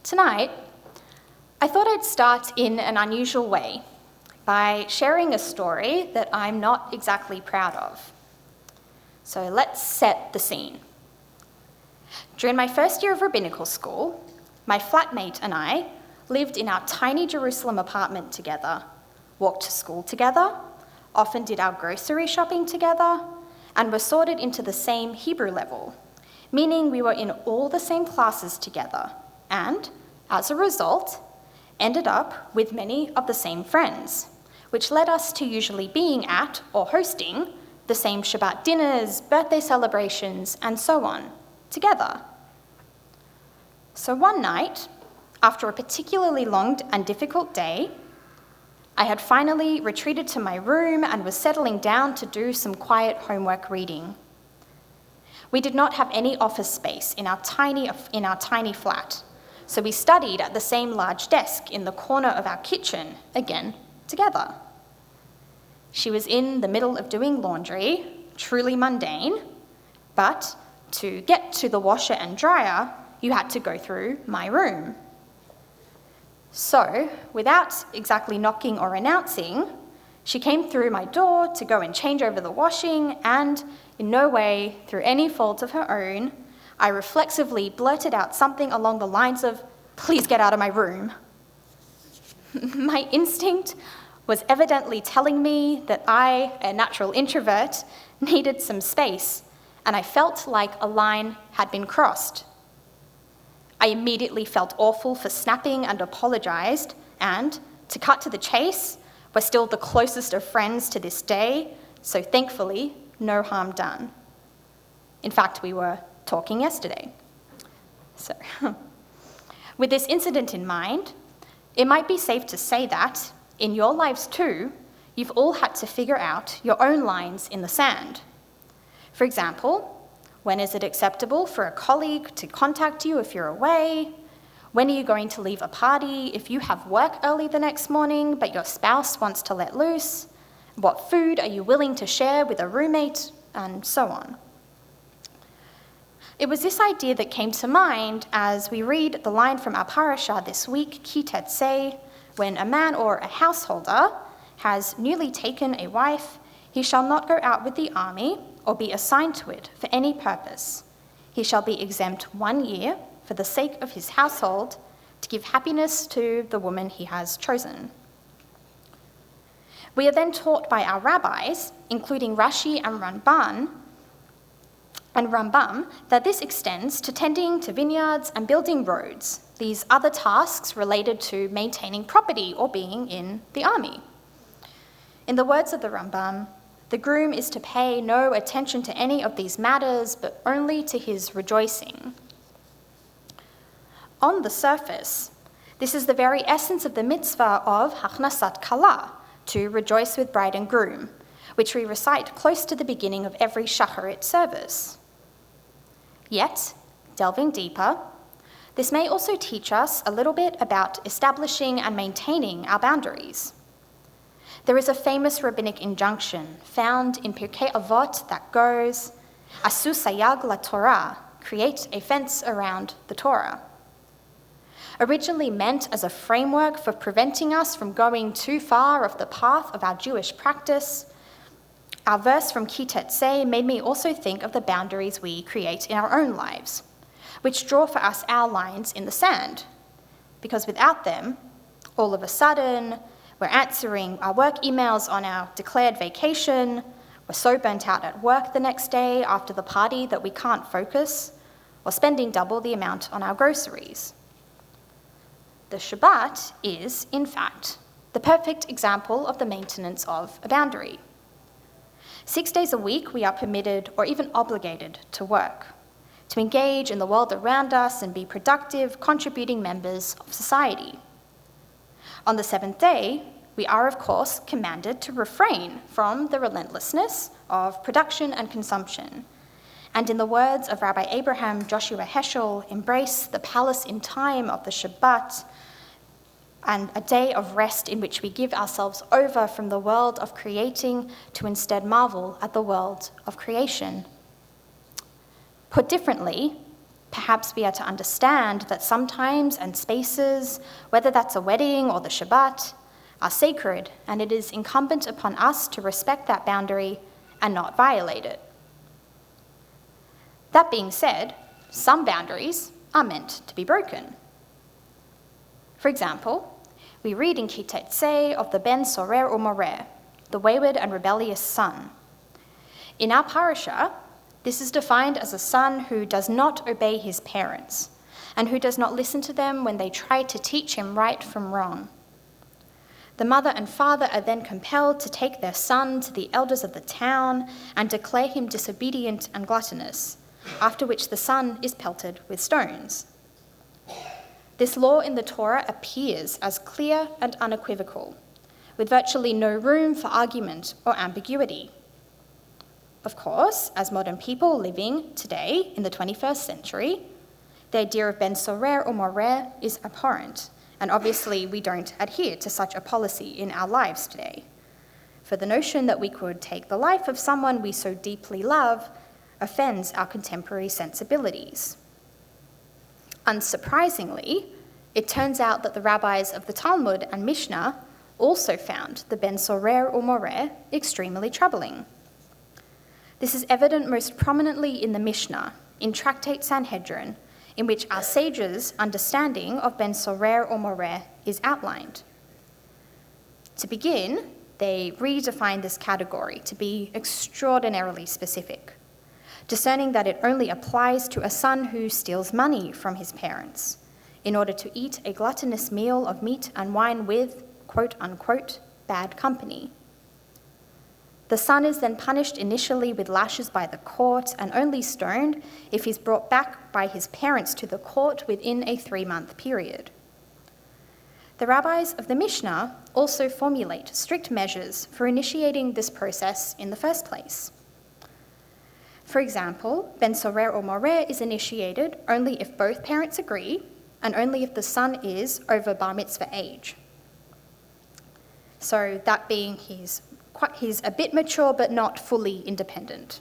Tonight, I thought I'd start in an unusual way by sharing a story that I'm not exactly proud of. So let's set the scene. During my first year of rabbinical school, my flatmate and I lived in our tiny Jerusalem apartment together, walked to school together, often did our grocery shopping together, and were sorted into the same Hebrew level, meaning we were in all the same classes together, and, as a result, ended up with many of the same friends, which led us to usually being at or hosting the same Shabbat dinners, birthday celebrations, and so on, together. So one night, after a particularly long and difficult day, I had finally retreated to my room and was settling down to do some quiet homework reading. We did not have any office space in our tiny flat, so we studied at the same large desk in the corner of our kitchen, again, together. She was in the middle of doing laundry, truly mundane, but to get to the washer and dryer, you had to go through my room. So, without exactly knocking or announcing, she came through my door to go and change over the washing, and in no way, through any fault of her own, I reflexively blurted out something along the lines of, "Please get out of my room." My instinct was evidently telling me that I, a natural introvert, needed some space, and I felt like a line had been crossed. I immediately felt awful for snapping and apologized, and, to cut to the chase, we're still the closest of friends to this day, so thankfully, no harm done. In fact, we were talking yesterday. So, with this incident in mind, it might be safe to say that, in your lives too, you've all had to figure out your own lines in the sand. For example, when is it acceptable for a colleague to contact you if you're away? When are you going to leave a party if you have work early the next morning but your spouse wants to let loose? What food are you willing to share with a roommate? And so on. It was this idea that came to mind as we read the line from our parasha this week, Ki Tetzei, when a man or a householder has newly taken a wife, he shall not go out with the army or be assigned to it for any purpose. He shall be exempt 1 year for the sake of his household to give happiness to the woman he has chosen. We are then taught by our rabbis, including Rashi and Rambam, that this extends to tending to vineyards and building roads, these other tasks related to maintaining property or being in the army. In the words of the Rambam, the groom is to pay no attention to any of these matters, but only to his rejoicing. On the surface, this is the very essence of the mitzvah of Hachnasat Kala, to rejoice with bride and groom, which we recite close to the beginning of every shacharit service. Yet, delving deeper, this may also teach us a little bit about establishing and maintaining our boundaries. There is a famous rabbinic injunction found in Pirkei Avot that goes, "Asu sayag la Torah," create a fence around the Torah. Originally meant as a framework for preventing us from going too far off the path of our Jewish practice, our verse from Ki Tetzei made me also think of the boundaries we create in our own lives, which draw for us our lines in the sand, because without them, all of a sudden, we're answering our work emails on our declared vacation, we're so burnt out at work the next day after the party that we can't focus, or spending double the amount on our groceries. The Shabbat is, in fact, the perfect example of the maintenance of a boundary. 6 days a week, we are permitted or even obligated to work, to engage in the world around us and be productive, contributing members of society. On the seventh day, we are, of course, commanded to refrain from the relentlessness of production and consumption, and in the words of Rabbi Abraham Joshua Heschel, embrace the palace in time of the Shabbat, and a day of rest in which we give ourselves over from the world of creating to instead marvel at the world of creation. Put differently, Perhaps we are to understand that some times and spaces, whether that's a wedding or the Shabbat, are sacred, and it is incumbent upon us to respect that boundary and not violate it. That being said, some boundaries are meant to be broken. For example, we read in Kitetze of the Ben Sorer Umoreh, the wayward and rebellious son. In our parasha, this is defined as a son who does not obey his parents and who does not listen to them when they try to teach him right from wrong. The mother and father are then compelled to take their son to the elders of the town and declare him disobedient and gluttonous, after which the son is pelted with stones. This law in the Torah appears as clear and unequivocal, with virtually no room for argument or ambiguity. Of course, as modern people living today in the 21st century, the idea of Ben Sorer or Moreh is abhorrent, and obviously we don't adhere to such a policy in our lives today. For the notion that we could take the life of someone we so deeply love offends our contemporary sensibilities. Unsurprisingly, it turns out that the rabbis of the Talmud and Mishnah also found the Ben Sorer or Moreh extremely troubling. This is evident most prominently in the Mishnah, in Tractate Sanhedrin, in which our sages' understanding of Ben Sorer or Moreh is outlined. To begin, they redefine this category to be extraordinarily specific, discerning that it only applies to a son who steals money from his parents in order to eat a gluttonous meal of meat and wine with, quote unquote, bad company. The son is then punished initially with lashes by the court and only stoned if he's brought back by his parents to the court within a 3-month period. The rabbis of the Mishnah also formulate strict measures for initiating this process in the first place. For example, Ben Sorer or Moreh is initiated only if both parents agree and only if the son is over bar mitzvah age. So that being he's a bit mature but not fully independent.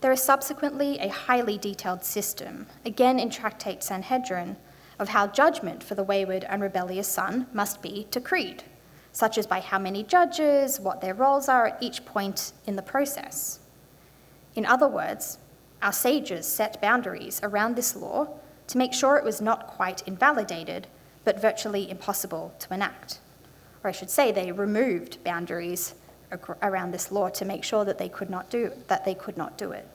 There is subsequently a highly detailed system, again in Tractate Sanhedrin, of how judgment for the wayward and rebellious son must be decreed, such as by how many judges, what their roles are at each point in the process. In other words, our sages set boundaries around this law to make sure it was not quite invalidated, but virtually impossible to enact. Or I should say, they removed boundaries around this law to make sure that they could not do it.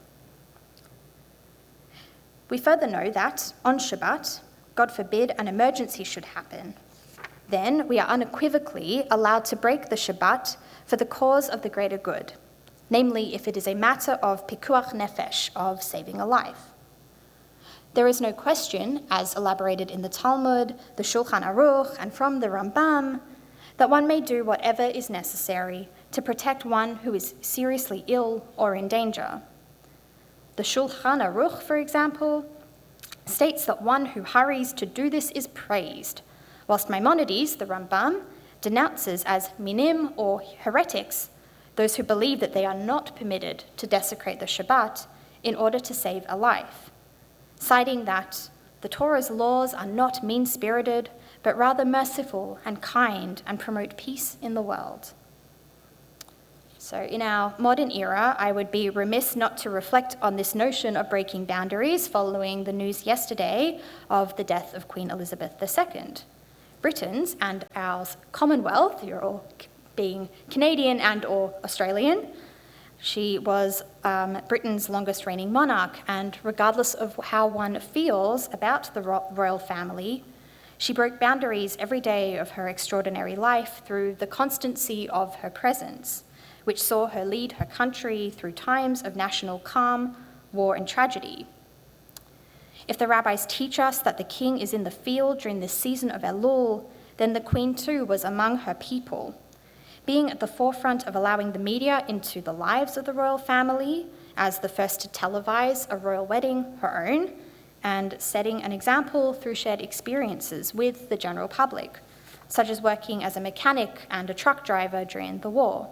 We further know that on Shabbat, God forbid an emergency should happen, then we are unequivocally allowed to break the Shabbat for the cause of the greater good, namely if it is a matter of pikuach nefesh, of saving a life. There is no question, as elaborated in the Talmud, the Shulchan Aruch, and from the Rambam, that one may do whatever is necessary to protect one who is seriously ill or in danger. The Shulchan Aruch, for example, states that one who hurries to do this is praised, whilst Maimonides, the Rambam, denounces as minim or heretics those who believe that they are not permitted to desecrate the Shabbat in order to save a life, citing that the Torah's laws are not mean-spirited, but rather merciful and kind and promote peace in the world. So in our modern era, I would be remiss not to reflect on this notion of breaking boundaries following the news yesterday of the death of Queen Elizabeth II. Britons and our Commonwealth, you're all being Canadian and or Australian, she was Britain's longest reigning monarch, and regardless of how one feels about the royal family, she broke boundaries every day of her extraordinary life through the constancy of her presence, which saw her lead her country through times of national calm, war, and tragedy. If the rabbis teach us that the king is in the field during this season of Elul, then the queen too was among her people, being at the forefront of allowing the media into the lives of the royal family as the first to televise a royal wedding, her own, and setting an example through shared experiences with the general public, such as working as a mechanic and a truck driver during the war.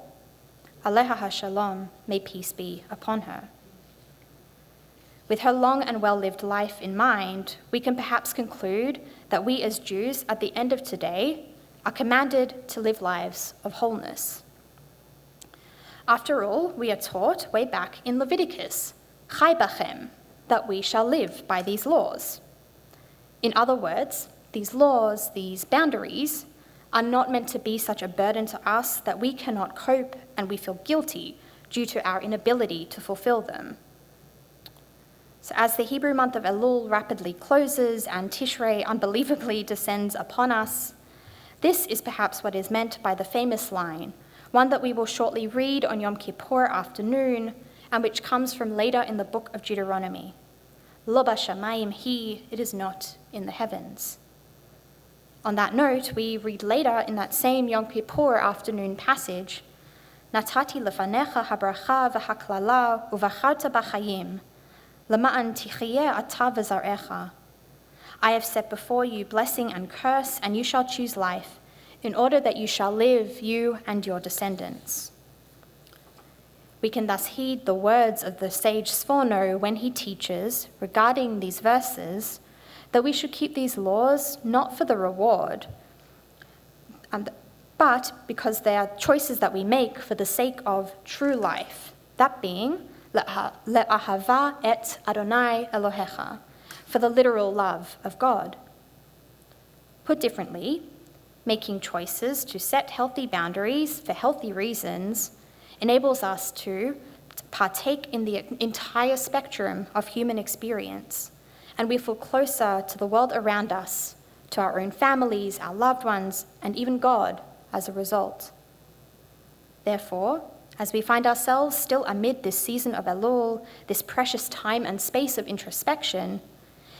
Aleha HaShalom, may peace be upon her. With her long and well-lived life in mind, we can perhaps conclude that we as Jews at the end of today are commanded to live lives of wholeness. After all, we are taught way back in Leviticus, Chai bachem, that we shall live by these laws. In other words, these laws, these boundaries, are not meant to be such a burden to us that we cannot cope and we feel guilty due to our inability to fulfill them. So as the Hebrew month of Elul rapidly closes and Tishrei unbelievably descends upon us, this is perhaps what is meant by the famous line, one that we will shortly read on Yom Kippur afternoon, and which comes from later in the book of Deuteronomy. Lo b'shamayim hi, it is not in the heavens. On that note, we read later in that same Yom Kippur afternoon passage, Natati lefanecha habracha v'haklala uvacharta b'chayim, lema'an tichiyeh ata v'zarecha. I have set before you blessing and curse, and you shall choose life, in order that you shall live, you and your descendants. We can thus heed the words of the sage Sforno when he teaches, regarding these verses, that we should keep these laws not for the reward, but because they are choices that we make for the sake of true life, that being, le'ahava et Adonai Elohecha, for the literal love of God. Put differently, making choices to set healthy boundaries for healthy reasons enables us to partake in the entire spectrum of human experience, and we feel closer to the world around us, to our own families, our loved ones, and even God as a result. Therefore, as we find ourselves still amid this season of Elul, this precious time and space of introspection,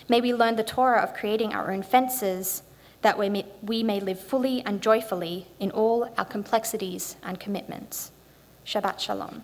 may we learn the Torah of creating our own fences, that we may live fully and joyfully in all our complexities and commitments. Shabbat Shalom.